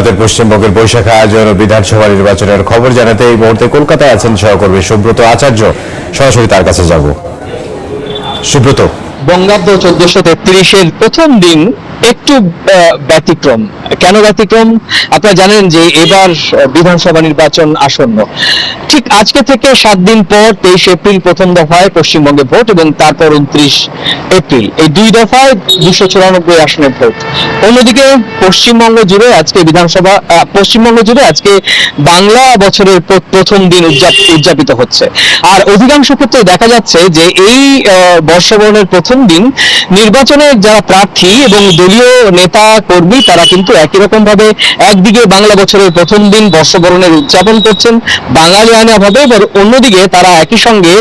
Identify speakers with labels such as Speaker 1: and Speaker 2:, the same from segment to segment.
Speaker 1: ভারতের পশ্চিমবঙ্গের বৈশাখী আয়োজন ও বিধানসভা নির্বাচনের খবর জানাতে এই মুহূর্তে কলকাতায় আছেন সহকর্মী সুব্রত আচার্য। সরাসরি তার কাছে যাব। সুব্রত,
Speaker 2: বঙ্গাব্দ 1433-এর প্রথম দিন একটু ব্যতিক্রম। কেন ব্যতিক্রম? আপনারা জানেন যে এবার বিধানসভা নির্বাচন আসন্ন। ঠিক আজকে থেকে 7 দিন পর 23 এপ্রিল প্রথম দফায় পশ্চিমবঙ্গে ভোট এবং তারপর 29 এপ্রিল, এই 2 দফায় 294 আসনের ভোট। অন্যদিকে পশ্চিমবঙ্গ জুড়ে আজকে বাংলা বছরের প্রথম দিন উদযাপিত হচ্ছে। আর অধিকাংশ ক্ষেত্রে দেখা যাচ্ছে যে এই বর্ষবরণের প্রথম দিন নির্বাচনের যারা প্রার্থী এবং দলীয় নেতা কর্মী তারা কিন্তু একই রকম ভাবে একদিকে বাংলা বছরের প্রথম দিন বর্ষবরণের উদযাপন করছেন বাঙালিয়ানা ভাবে, এবং অন্যদিকে তারা একই সঙ্গে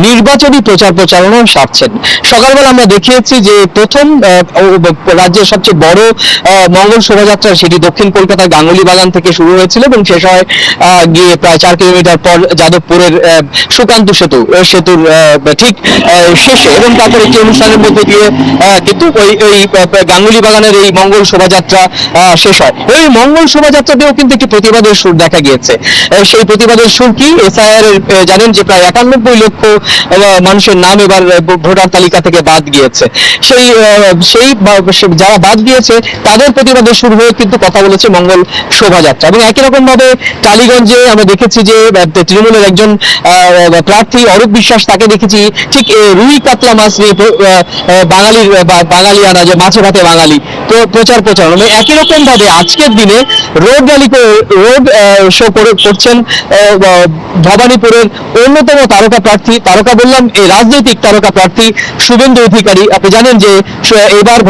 Speaker 2: নির্বাচনী প্রচারণা সারছেন। সকালবেলা আমরা দেখিয়েছি যে প্রথম রাজ্যের সবচেয়ে বড় মঙ্গল শোভাযাত্রা সেটি দক্ষিণ কলকাতার গাঙ্গুলি বাগান থেকে শুরু হয়েছিল এবং শেষ হয় গিয়ে প্রায় 4 কিলোমিটার পর যাদবপুরের সুকান্ত সেতুর ঠিক শেষে, এবং তারপর একটি অনুষ্ঠানের মধ্যে দিয়ে কিন্তু ওই গাঙ্গুলি বাগানের এই মঙ্গল শোভাযাত্রা শেষ হয়। এই মঙ্গল শোভাযাত্রাতেও কিন্তু একটি প্রতিবাদের সুর দেখা গিয়েছে। সেই প্রতিবাদের সুর কি? এসআইআর জানেন যে প্রায় 91 লক্ষ মানুষের নাম এবার ভোটার তালিকা থেকে বাদ গিয়েছে। সেই যারা বাদ গিয়েছে তাদের প্রতিবাদের সুর হয়ে কিন্তু কথা বলেছে মঙ্গল শোভাযাত্রা। এবং একই রকম ভাবে টালিগঞ্জে আমরা দেখেছি যে তৃণমূলের একজন প্রার্থী অরূপ বিশ্বাস, তাকে দেখেছি ঠিক রুই কাতলা মাছ নিয়ে বাঙালিয়ানা, যে মাছে ভাতে বাঙালি প্রচারণা। একই রকম ভাবে আজকের দিনে রোড শো করছেন ভবানীপুরের অন্যতম তারকা বললাম এই রাজনৈতিক তারকা প্রার্থী শুভেন্দু অধিকারী। আপনি জানেন যে এবার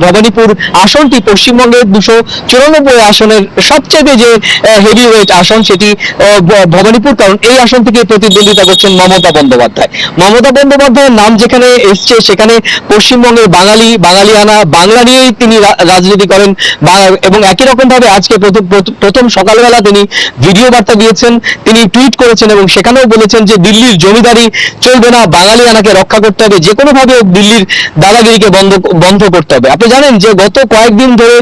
Speaker 2: ভবানীপুর আসনটি পশ্চিমবঙ্গের 294 আসনের সবচেয়ে যে হেভিওয়েট আসন সেটি ভবানীপুর, কারণ এই আসন থেকে প্রতিদ্বন্দ্বিতা করছেন মমতা বন্দ্যোপাধ্যায়ের নাম যেখানে এসছে সেখানে পশ্চিমবঙ্গের বাঙালিয়ানা বাংলা নিয়েই তিনি রাজনীতি করেন। এবং একই রকম ভাবে আজকে প্রথম সকালবেলা তিনি ভিডিও বার্তা দিয়েছেন, তিনি টুইট করেছেন এবং সেখানেও বলেছেন যে দিল্লির জমিদারি চলবে না, বাঙালিয়ানাকে রক্ষা করতে হবে, যে কোনো ভাবে দিল্লির দাদাগিরিকে বন্ধ করতে হবে। আপনি জানেন যে গত কয়েকদিন ধরে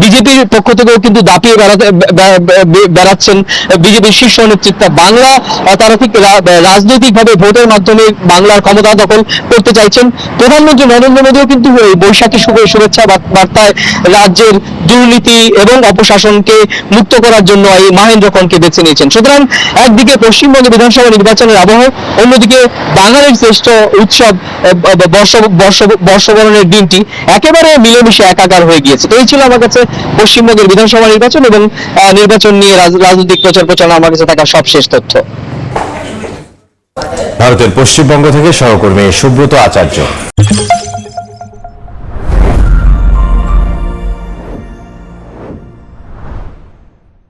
Speaker 2: বিজেপির পক্ষ থেকেও কিন্তু দাপিয়ে বেড়াচ্ছেন বিজেপির শীর্ষ নেতৃত্ব। বাংলা তারা ঠিক রাজনৈতিকভাবে ভোটের মাধ্যমে বাংলার ক্ষমতা দখল করতে চাইছেন। প্রধানমন্ত্রী নরেন্দ্র মোদীও কিন্তু এই বৈশাখী শুভেচ্ছা বার্তায় রাজ্যের দুর্নীতি এবং অপশাসনকে মুক্ত করার জন্য এই মাহেন্দ্রক্ষণকে বেছে নিয়েছেন। সুতরাং একদিকে পশ্চিমবঙ্গে বিধানসভা নির্বাচনের আবহ, অন্যদিকে বাঙালির শ্রেষ্ঠ উৎসব বর্ষবরণের দিনটি একেবারে মিলেমিশে একাকার হয়ে গিয়েছে। তো এই ছিল আমার কাছে পশ্চিমবঙ্গের বিধানসভা নির্বাচন এবং নির্বাচন নিয়ে রাজনৈতিক প্রচারণা আমার কাছে থাকা সবশেষ তথ্য।
Speaker 1: ভারতের পশ্চিমবঙ্গ থেকে সহকর্মী সুব্রত আচার্য।